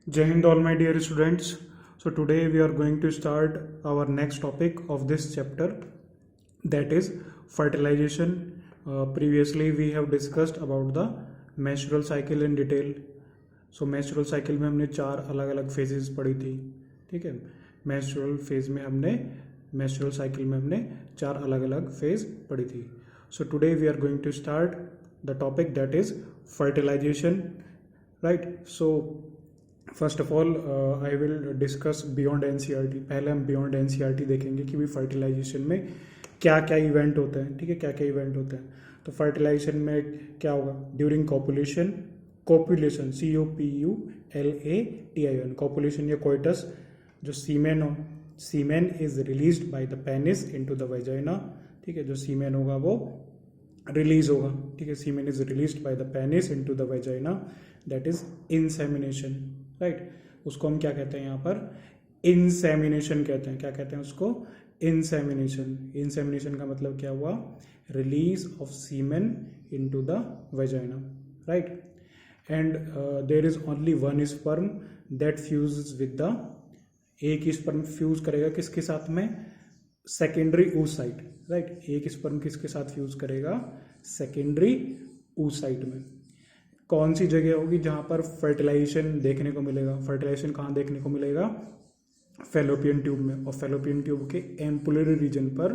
Jai Hind, all my dear students. So today we are going to start our next topic of this chapter, that is fertilization. Previously we have discussed about the menstrual cycle in detail. So menstrual cycle में हमने 4 अलग अलग phases पढ़ी थी, ठीक है। menstrual cycle में हमने 4 अलग अलग phase पढ़ी थी. So today we are going to start the topic that is fertilization, right? So first of all I will discuss beyond NCERT. पहले हम बियॉन्ड एनसीईआरटी देखेंगे कि भाई फर्टिलाइजेशन में क्या क्या इवेंट होते हैं, ठीक है, क्या क्या इवेंट होते हैं. तो फर्टिलाइजेशन में क्या होगा? ड्यूरिंग कॉपुलेशन, COPULation कॉपुलेशन या कोइटस, जो सीमेन हो, semen is released by the penis into the vagina, ठीक है. जो सीमेन होगा वो रिलीज होगा, ठीक है. Semen is released by the penis into the vagina, that is insemination, right. उसको हम क्या कहते हैं यहाँ पर? इंसेमिनेशन कहते हैं. क्या कहते हैं उसको? इंसेमिनेशन. इंसेमिनेशन का मतलब क्या हुआ? Release of semen into the vagina, right. And there is only one sperm that fuses with the, एक स्पर्म फ्यूज करेगा किसके साथ में? Secondary oocyte, right. एक स्पर्म किसके साथ फ्यूज करेगा? सेकेंडरी oocyte में. कौन सी जगह होगी जहां पर फर्टिलाइजेशन देखने को मिलेगा? फर्टिलाइजेशन कहाँ देखने को मिलेगा? फेलोपियन ट्यूब में. और फेलोपियन ट्यूब के एम्पुलरी रीजन पर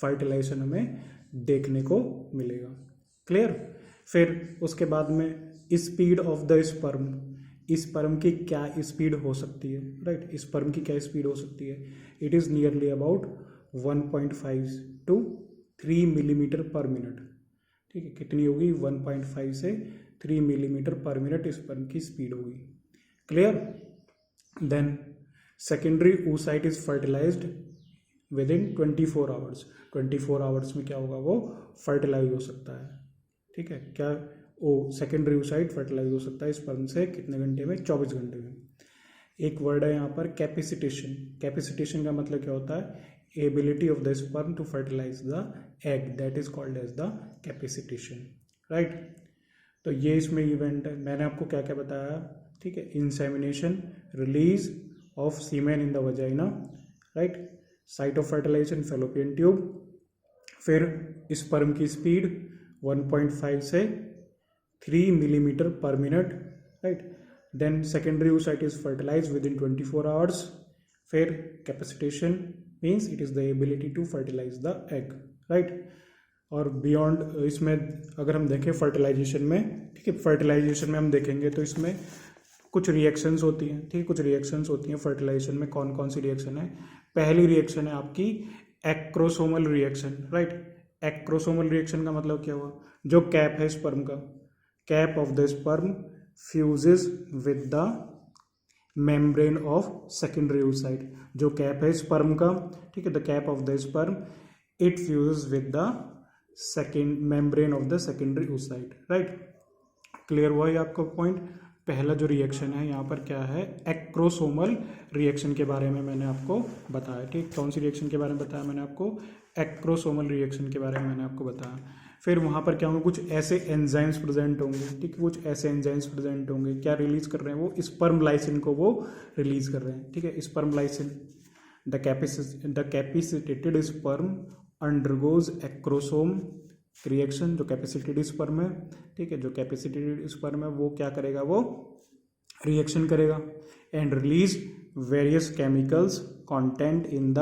फर्टिलाइजेशन हमें देखने को मिलेगा. क्लियर? फिर उसके बाद में speed of the sperm, sperm की क्या स्पीड हो सकती है, राइट. स्पर्म की क्या स्पीड हो सकती है? It is nearly about 1.5 to 3 millimetre per minute, ठीक है. कितनी होगी? 1.5 से 3 मिलीमीटर पर मिनट स्पर्म की स्पीड होगी. Clear? Then secondary oocyte is fertilized within 24 hours. 24 hours में क्या होगा? वो फर्टिलाइज हो सकता है, ठीक है. क्या सेकेंडरी oocyte फर्टिलाइज हो सकता है स्पर्म से कितने घंटे में? 24 घंटे में. एक वर्ड है यहाँ पर कैपेसिटेशन. कैपेसिटेशन का मतलब क्या होता है? Ability of the sperm to fertilize the egg, that is called as the capacitation, right. तो ये इसमें इवेंट है. मैंने आपको क्या क्या बताया, ठीक है. Insemination, release of semen in the vagina, right. Site of fertilization fallopian tube. फिर स्पर्म की स्पीड 1.5 से 3 millimetre per minute, right. Then secondary oocyte is fertilize within 24 hours. फिर capacitation means it is the ability to fertilize the egg, right. और beyond इसमें अगर हम देखें fertilisation में, ठीक है, फर्टिलाइजेशन में हम देखेंगे तो इसमें कुछ रिएक्शंस होती हैं, ठीक है. कुछ रिएक्शंस होती हैं फर्टिलाइजेशन में. कौन कौन सी रिएक्शन है? पहली रिएक्शन है आपकी acrosomal reaction, right. Acrosomal reaction का मतलब क्या हुआ? जो कैप है स्पर्म का, cap of the sperm fuses with the membrane of secondary oocyte. जो कैप है स्पर्म का, ठीक है, the cap of the sperm it fuses with the second membrane of the secondary oocyte, right. Clear हुआ ये आपका point? पहला जो रिएक्शन है यहाँ पर क्या है? एक्रोसोमल रिएक्शन के बारे में मैंने आपको बताया, ठीक. कौन सी रिएक्शन के बारे में बताया मैंने आपको? एक्रोसोमल रिएक्शन के बारे में मैंने आपको बताया. फिर वहाँ पर क्या होंगे? कुछ ऐसे एंजाइम्स प्रेजेंट होंगे, ठीक है. कुछ ऐसे एंजाइम्स प्रेजेंट होंगे. क्या रिलीज कर रहे हैं वो? स्पर्म लाइसिन को वो रिलीज कर रहे हैं, ठीक है. Sperm lysine. The capacitated sperm undergoes acrosome reaction. जो कैपेसिटेड स्पर्म है, ठीक है, जो कैपेसिटेड स्पर्म है वो क्या करेगा? वो रिएक्शन करेगा and release various chemicals content in the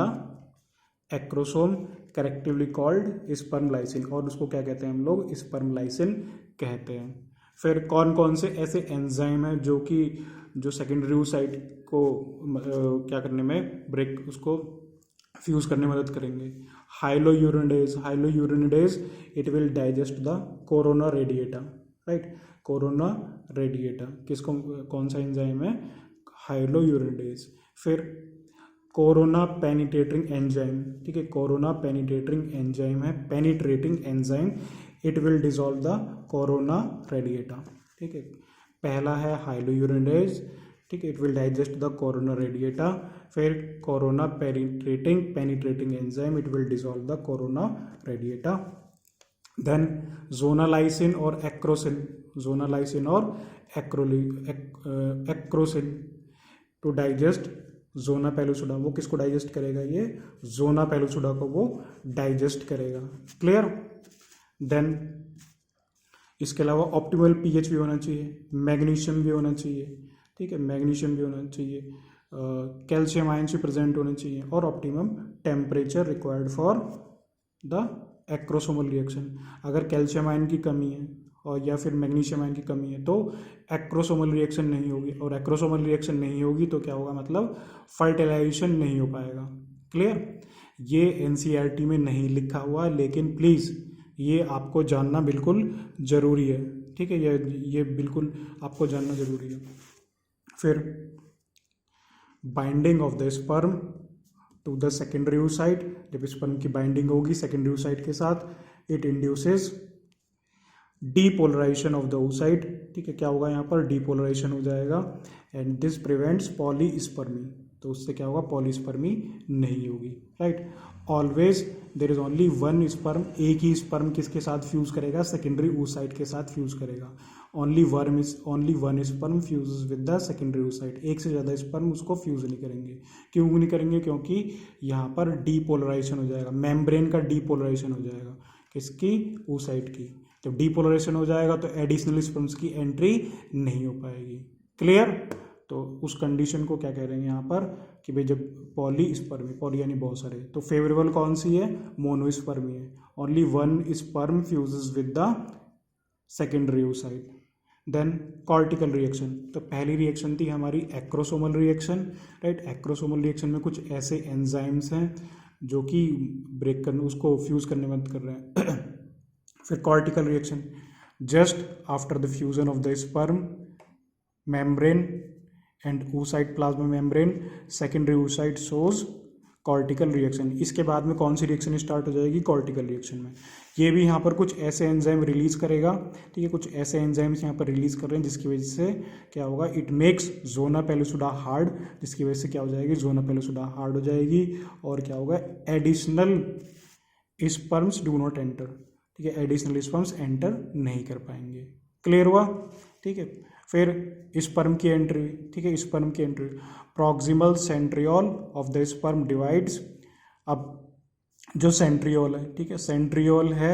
acrosome collectively called sperm lysin. और उसको क्या कहते हैं हम लोग? स्पर्म लाइसिन कहते हैं. फिर कौन कौन से ऐसे एंजाइम हैं जो कि जो सेकेंडरी oocyte को क्या करने में, ब्रेक, उसको फ्यूज करने में मदद करेंगे? Hyaluronidase. Hyaluronidase it will digest the corona radiata, right. Corona radiata किसको, कौन सा एंजाइम है? हाइलोयूरिनेडेज. फिर कोरोना पेनिट्रेटिंग एंजाइम, ठीक है. कोरोना पेनिट्रेटिंग एंजाइम है, penetrating enzyme, it will dissolve the corona radiata, ठीक है. पहला है हाइलोयूरिनेडेज, ठीक है, it will digest the corona radiata. फिर corona penetrating enzyme, it will dissolve the corona radiata. Then zonalysin और एक्रोसिन. जोनालाइसिन और acrosin to digest zona pellucida. वो किसको डाइजेस्ट करेगा? ये जोना पेलुसिडा को वो डाइजेस्ट करेगा। क्लियर? देन इसके अलावा ऑप्टिमल पीएच भी होना चाहिए, मैग्नीशियम भी होना चाहिए, ठीक है, मैग्नीशियम भी होना चाहिए, कैल्शियम आयंस भी प्रेजेंट होने चाहिए, और optimum temperature required for the acrosomal reaction. अगर कैल्शियम आयन की कमी है और या फिर मैग्नीशियम आयन की कमी है तो एक्रोसोमल रिएक्शन नहीं होगी, और एक्रोसोमल रिएक्शन नहीं होगी तो क्या होगा? मतलब फर्टिलाइजेशन नहीं हो पाएगा। क्लियर? ये एनसीईआरटी में नहीं लिखा हुआ, लेकिन प्लीज़ ये आपको जानना बिल्कुल ज़रूरी है, ठीक है, ये बिल्कुल आपको जानना ज़रूरी है। फिर binding of the sperm to the secondary oocyte, जब स्पर्म की बाइंडिंग होगी सेकेंडरी oocyte के साथ, it induces depolarization of the oocyte, ठीक है, क्या होगा यहाँ पर? डीपोलराइजेशन हो जाएगा, एंड दिस प्रिवेंट्स पॉलीस्पर्मी, तो उससे क्या होगा? पॉलीस्पर्मी नहीं होगी, right. Always there is only one sperm, एक ही स्पर्म किसके साथ फ्यूज करेगा? सेकेंडरी oocyte के साथ फ्यूज करेगा। Only one sperm fuse with the secondary oocyte, एक से ज़्यादा स्पर्म उसको फ्यूज नहीं करेंगे। क्यों नहीं करेंगे? क्योंकि यहाँ पर डीपोलराइजेशन हो जाएगा, मेम्ब्रेन का डीपोलराइजेशन हो जाएगा, किसकी? oocyte की। जब डीपोलराइजेशन हो जाएगा तो एडिशनल स्पर्म्स की एंट्री नहीं हो पाएगी। क्लियर? तो उस कंडीशन को क्या कह रहे हैं यहाँ पर कि भाई जब पॉलीस्पर्मी, पॉली यानी बहुत सारे, तो फेवरेबल कौन सी है? मोनोस्पर्मी है। Only one sperm fuses with the secondary oocyte। Then cortical reaction, तो पहली रिएक्शन थी हमारी acrosomal reaction, right. Acrosomal reaction में कुछ ऐसे एंजाइम्स हैं जो कि ब्रेक करने, उसको फ्यूज करने में मदद कर रहे हैं। फिर cortical reaction, just after the fusion of the sperm membrane and oocyte plasma membrane, secondary oocyte shows cortical reaction. इसके बाद में कौन सी रिएक्शन स्टार्ट हो जाएगी? कॉर्टिकल रिएक्शन में ये भी यहाँ पर कुछ ऐसे एंजाइम रिलीज करेगा, ठीक है, कुछ ऐसे एंजाइम्स यहाँ पर रिलीज कर रहे हैं जिसकी वजह से क्या होगा? It makes zona pellucida hard, जिसकी वजह से क्या हो जाएगी? जोना पेलुसिडा हार्ड हो जाएगी, और क्या होगा? Additional sperms do not enter, ठीक है, एडिशनल स्पर्म्स एंटर नहीं कर पाएंगे। क्लियर हुआ? ठीक है। फिर स्पर्म की एंट्री, ठीक है, स्पर्म की entry, proximal centriole of the sperm divides. अब जो सेंट्रियोल है, ठीक है, सेंट्रियोल है,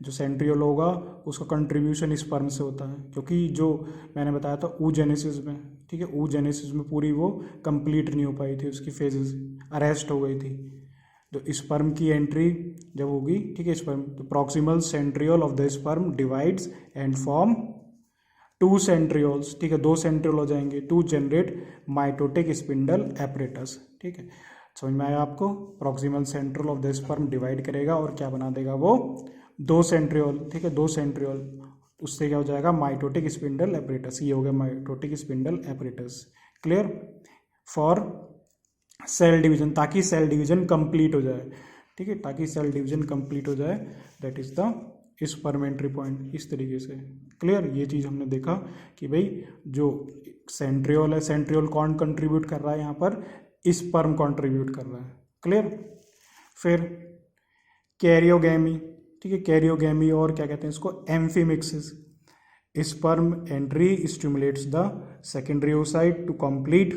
जो सेंट्रियोल होगा उसका कंट्रीब्यूशन स्पर्म से होता है, क्योंकि जो मैंने बताया था oogenesis में, ठीक है, oogenesis में पूरी वो कंप्लीट नहीं हो पाई थी, उसकी फेजेस अरेस्ट हो गई थी। तो स्पर्म की एंट्री जब होगी, ठीक है, स्पर्म, तो proximal centriole of the sperm divides and form two centrioles, ठीक है, 2 सेंट्रियोल हो जाएंगे to generate mitotic spindle apparatus, ठीक है, समझ में आया आपको? Proximal centriole of the sperm divide करेगा और क्या बना देगा वो? 2 सेंट्रियोल, ठीक है, 2 सेंट्रियोल, उससे क्या हो जाएगा? माइटोटिक स्पिंडल एपरेटस, ये हो गया mitotic spindle apparatus. Clear? For sale division, ताकि सेल डिवीजन कंप्लीट हो जाए, ठीक है, ताकि सेल डिवीजन कंप्लीट हो जाए, that is the sperm entry point, इस तरीके से। क्लियर? ये चीज़ हमने देखा कि भाई जो सेंट्रियोल है, सेंट्रियोल कौन कंट्रीब्यूट कर रहा है यहाँ पर? स्पर्म कंट्रीब्यूट कर रहा है। क्लियर? फिर कैरियोगैमी, ठीक है, कैरियोगैमी, और क्या कहते हैं इसको? Amphimixis. Sperm entry stimulates the secondary oocyte to complete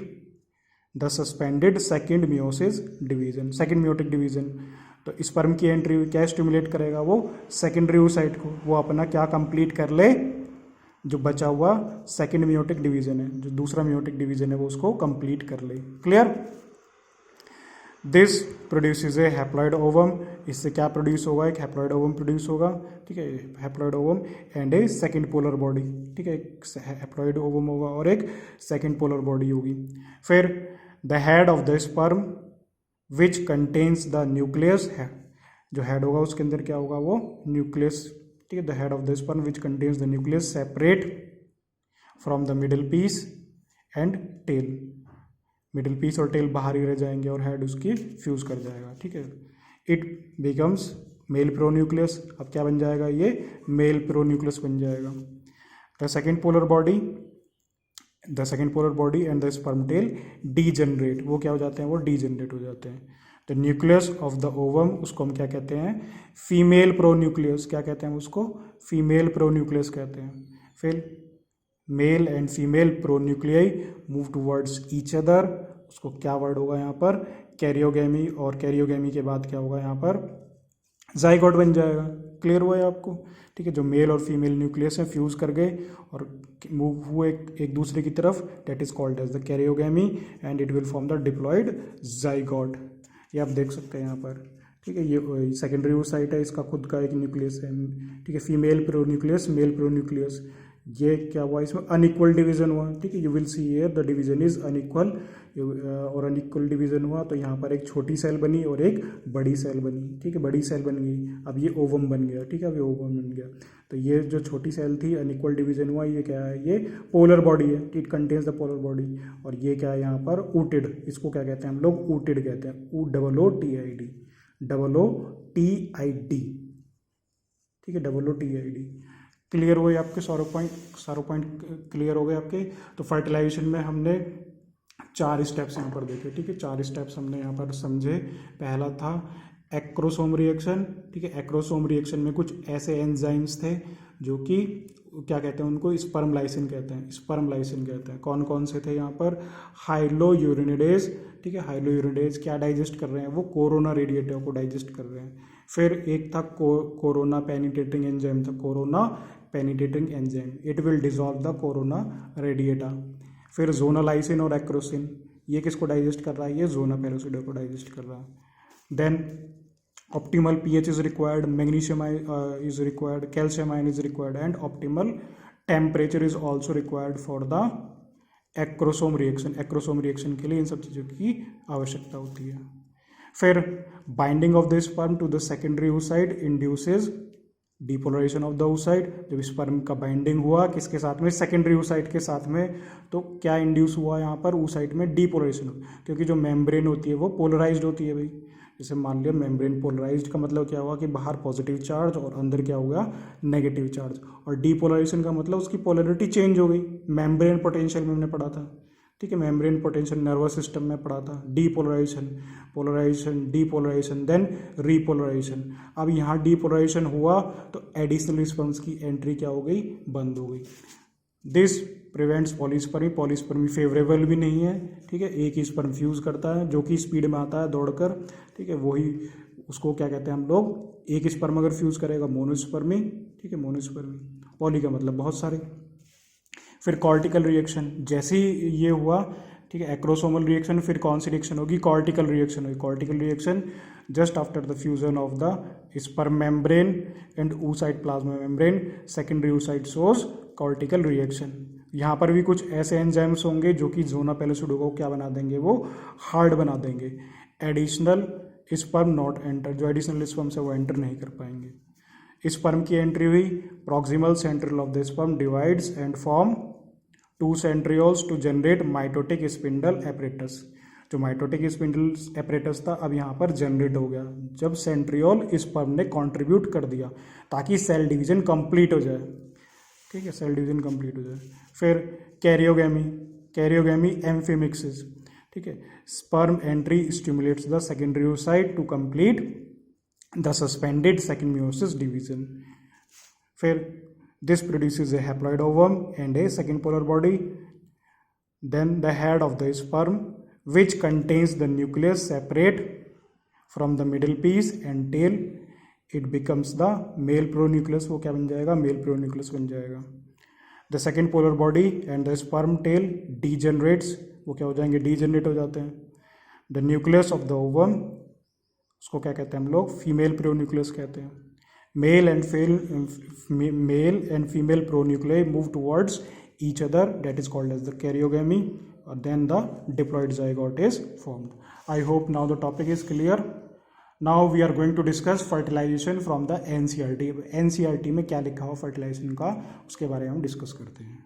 the suspended second meiosis division, second meiotic division. तो स्पर्म की एंट्री क्या स्टिमुलेट करेगा? वो सेकेंडरी oocyte को, वो अपना क्या कंप्लीट कर ले? जो बचा हुआ सेकेंड मियोटिक डिवीजन है, जो दूसरा मियोटिक डिवीजन है, वो उसको कंप्लीट कर ले। Clear? This produces A haploid ovum, इससे क्या प्रोड्यूस होगा? एक हैप्लॉइड ओवम प्रोड्यूस होगा, ठीक है, haploid ovum and A second polar body, ठीक है, एक हैप्लॉइड ओवम होगा और एक सेकेंड पोलर बॉडी होगी। फिर the head of the sperm which contains the nucleus है, जो हेड होगा उसके अंदर क्या होगा? वो न्यूक्लियस, ठीक है, the head of the sperm which contains the nucleus separate from the middle piece and tail, middle piece और टेल बाहर ही रह जाएंगे और हेड उसकी फ्यूज कर जाएगा, ठीक है। इट बिकम्स मेल प्रोन्यूक्लियस, अब क्या बन जाएगा? ये मेल प्रोन्यूक्लियस बन जाएगा। The second polar body and the sperm tail degenerate, वो क्या हो जाते हैं? वो डीजनरेट हो जाते हैं। The nucleus of the ovum, उसको हम क्या कहते हैं? फीमेल प्रोन्यूक्लियस, क्या कहते हैं उसको? फीमेल प्रोन्यूक्लियस कहते हैं। फिर male and female pronuclei move towards each other, उसको क्या वर्ड होगा यहाँ पर, कैरियोगेमी, और कैरियोगेमी के बाद क्या होगा यहाँ पर, जाइगोट बन जाएगा। क्लियर हुआ है आपको, ठीक है। जो मेल और फीमेल न्यूक्लियस हैं फ्यूज कर गए और मूव हुए एक दूसरे की तरफ, that is called as the karyogamy and it will form the diploid zygote. ये आप देख सकते हैं यहाँ पर, ठीक है। ये सेकेंडरी oocyte है, इसका खुद का एक न्यूक्लियस है, ठीक है। फीमेल प्रोन्यूक्लियस, मेल प्रोन्यूक्लियस, ये क्या हुआ, इसमें अनइक्वल डिवीजन हुआ, ठीक है। You will see here the division is unequal, और अनइक्वल डिवीजन हुआ तो यहाँ पर एक छोटी सेल बनी और एक बड़ी सेल बनी, ठीक है। बड़ी सेल बन गई, अब ये ओवम बन गया, ठीक है। अब ये ओवम बन गया, तो ये जो छोटी सेल थी अनइक्वल डिवीजन हुआ, ये क्या है, ये पोलर बॉडी है, it contains the polar body. और ये क्या है यहाँ पर, ऊटिड, इसको क्या कहते हैं हम लोग, ऊटिड कहते हैं, OOTID, OOTID, ठीक है, OOTID। क्लियर हुए आपके सारे पॉइंट क्लियर हो गए आपके। तो फर्टिलाइजेशन में हमने 4 स्टेप्स यहाँ पर देखे, ठीक है। 4 स्टेप्स हमने यहाँ पर समझे। पहला था एक्रोसोम रिएक्शन, ठीक है। एक्रोसोम रिएक्शन में कुछ ऐसे एंजाइम्स थे जो कि क्या कहते हैं उनको, स्पर्म लाइसिन कहते हैं, स्पर्म लाइसिन कहते हैं। कौन कौन से थे यहाँ पर, हाइलोयूरिनिडेज, ठीक है। हाइलोयूरिनिडेज क्या डाइजेस्ट कर रहे हैं, वो कोरोना रेडिएटा को डाइजेस्ट कर रहे हैं। फिर एक था कोरोना पेनिट्रेटिंग एंजाइम था, corona penetrating enzyme, it will dissolve the corona radiata. फिर जोनालाइसिन और एक्रोसिन, ये किसको डाइजेस्ट कर रहा है, ये जोना पेरोसिडा को डाइजेस्ट कर रहा है। Then optimal pH is required, magnesium is required, calcium ion is required and optimal temperature is also required for the acrosome reaction. Acrosome reaction के लिए इन सब चीज़ों की आवश्यकता होती है। फिर binding of the sperm to the secondary oocyte induces depolarization of the oocyte। जब स्पर्म का बाइंडिंग हुआ किसके साथ में, सेकेंडरी oocyte के साथ में, तो क्या इंड्यूस हुआ यहाँ पर, oocyte में डिपोलराइजेशन, क्योंकि जो मेम्ब्रेन होती है वो पोलराइज्ड होती है भाई। जैसे मान लिया मेम्ब्रेन पोलराइज्ड का मतलब क्या हुआ कि बाहर पॉजिटिव चार्ज और अंदर क्या हुआ, नेगेटिव चार्ज। और डिपोलराइजेशन का मतलब उसकी पोलैरिटी चेंज हो गई। मेम्ब्रेन पोटेंशियल में हमने पढ़ा था, ठीक है। मेम्ब्रेन पोटेंशियल नर्वस सिस्टम में पढ़ा था। Depolarization, polarization, depolarization, then repolarization. अब यहाँ डिपोलराइजेशन हुआ तो एडिशनल स्पर्म्स की एंट्री क्या हो गई, बंद हो गई। This prevents polyspermy, polyspermy favourable भी नहीं है, ठीक है। एक ही स्पर्म फ्यूज करता है जो कि स्पीड में आता है दौड़कर, ठीक है। वही उसको क्या कहते हैं हम लोग, एक स्पर्म अगर फ्यूज करेगा मोनोस्पर्मी, ठीक है, मोनोस्पर्मी। पॉली का मतलब बहुत सारे। फिर कॉर्टिकल रिएक्शन, जैसे ही ये हुआ, ठीक है, एक्रोसोमल रिएक्शन, फिर कौन सी रिएक्शन होगी, कॉर्टिकल रिएक्शन होगी। Cortical reaction just after the fusion of the sperm membrane and oocyte plasma membrane, secondary oocyte shows cortical reaction. यहाँ पर भी कुछ ऐसे एंजाइम्स होंगे जो कि जोना पेलोसिडो को क्या बना देंगे, वो हार्ड बना देंगे। एडिशनल स्पर्म नॉट एंटर, जो एडिशनल स्पर्म से वो एंटर नहीं कर पाएंगे। स्पर्म की एंट्री हुई, proximal centriole of the sperm divides and form 2 centrioles to generate mitotic spindle apparatus. जो माइटोटिक स्पिंडल एपरेटस था अब यहाँ पर जनरेट हो गया जब सेंट्रियोल स्पर्म ने कंट्रीब्यूट कर दिया ताकि सेल डिवीजन कंप्लीट हो जाए, ठीक है, सेल डिवीजन कंप्लीट हो जाए। फिर कैरियोगेमी, कैरियोगेमी एम्फीमिक्सिस, ठीक है। Sperm entry stimulates the secondary oocyte to complete the suspended second meiosis division. फिर this produces a haploid ovum and a second polar body. Then the head of the sperm which contains the nucleus separate from the middle piece and tail, it becomes the male pronucleus। वो क्या बन जाएगा, mail pronucleus बन जाएगा। The second polar body and the sperm tail degenerates, वो क्या हो जाएंगे, डीजेनरेट हो जाते हैं। The nucleus of the ovum, उसको क्या कहते हैं हम लोग, फीमेल प्रोन्यूक्लियस कहते हैं। Male and female pronuclei move towards each other, that is called as the karyogamy, and then the diploid zygote is formed. I hope now the topic is clear. Now we are going to discuss fertilization from the NCERT. NCERT में क्या लिखा हो fertilization का, उसके बारे में हम discuss करते हैं।